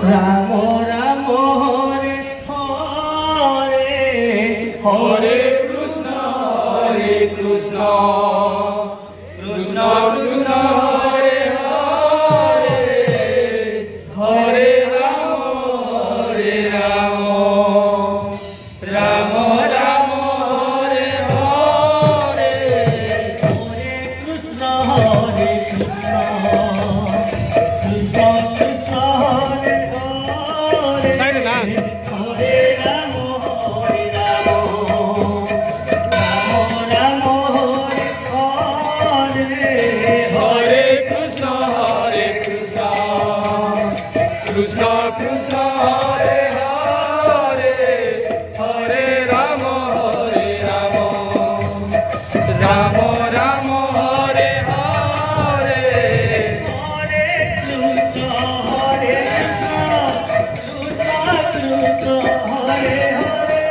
রাম রাম হরে হরে হরে কৃষ্ণ কৃষ্ণ কৃষ্ণ হরে হরে হরে রাম রাম রাম হরে হরে হরে কৃষ্ণ হরে কৃষ্ণ কৃষ্ণ কৃষ্ণ হরে হরে হরে রাম রাম রাম হরে হরে হরে কৃষ্ণ কৃষ্ণ কৃষ্ণ হরে হরে হরে রাম রাম রাম হরে হরে হরে কৃষ্ণ হরে কৃষ্ণ কৃষ্ণ হরে হরে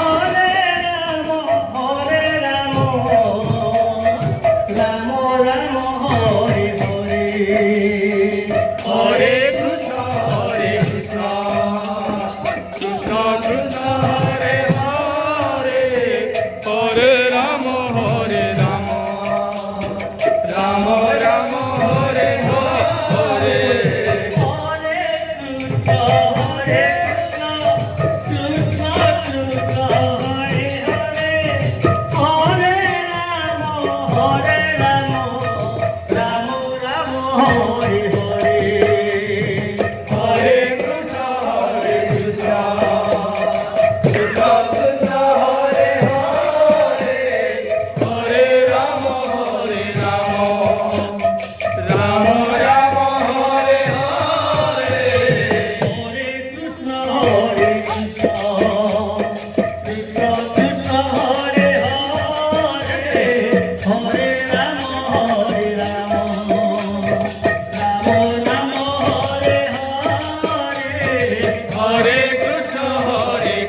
হরে রাম রাম রাম হরে হরে হরে কৃষ্ণ কৃষ্ণ কৃষ্ণ কৃষ্ণ হরে হরে হরে রাম রাম রাম হরে হরে হরে কৃষ্ণ হরে কৃষ্ণ কৃষ্ণ হরে হরে হরে রাম রাম রাম হরে হরে হরে কৃষ্ণ কৃষ্ণ কৃষ্ণ কৃষ্ণ হরে হরে হরে রাম রাম রাম হরে হরে হরে কৃষ্ণ কৃষ্ণ কৃষ্ণ হরে হরে হরে রাম রাম রাম হরে হরে হরে কৃষ্ণ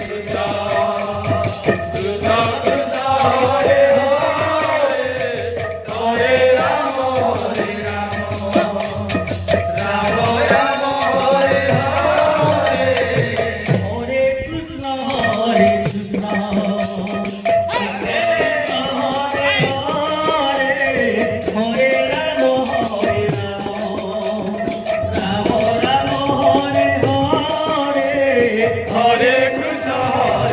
কৃষ্ণ কৃষ্ণ কৃষ্ণ হরে হরে হরে রাম রাম রাম হরে হরে হরে কৃষ্ণ কৃষ্ণ হরে হরে হরে রাম রাম রাম হরে হরে হরে কৃষ্ণ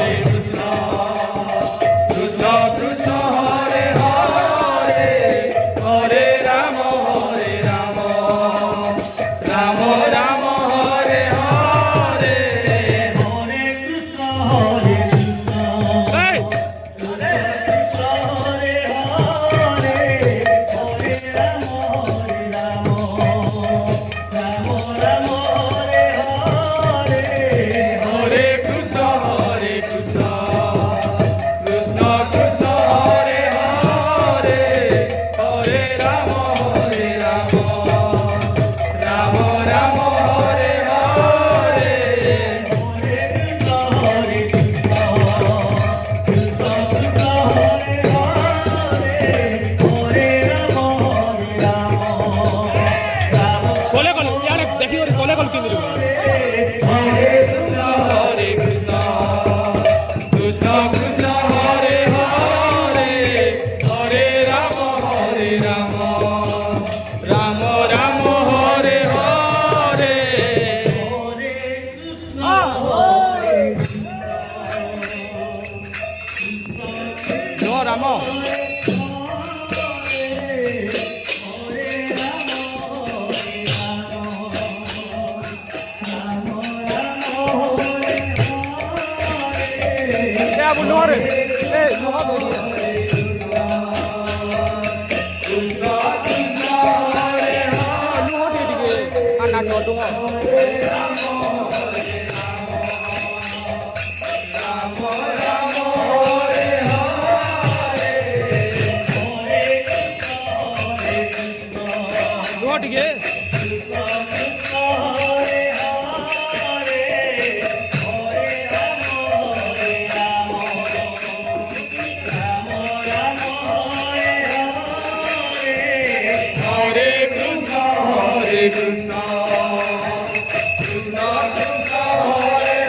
কৃষ্ণ কৃষ্ণ কৃষ্ণ হরে হরে হরে রাম রাম রাম হরে হরে হরে কৃষ্ণ কৃষ্ণ হরে হরে হরে রাম রাম রাম হরে হরে হরে কৃষ্ণ কৃষ্ণ কৃষ্ণ কৃষ্ণ হরে হরে হরে রাম রাম রাম হরে হরে कोले कोले यार देखी और कोले कोले किंदु हरे कृष्ण कृष्ण कृष्ण हरे हरे हरे राम राम राम हरे हरे नो राम क्या बोलो रे ए नो कृष्ण कृष्ण हरे नो दिगे आना जोडो नो दिगे हरे कृष्ण কৃষ্ণ কৃষ্ণ হরে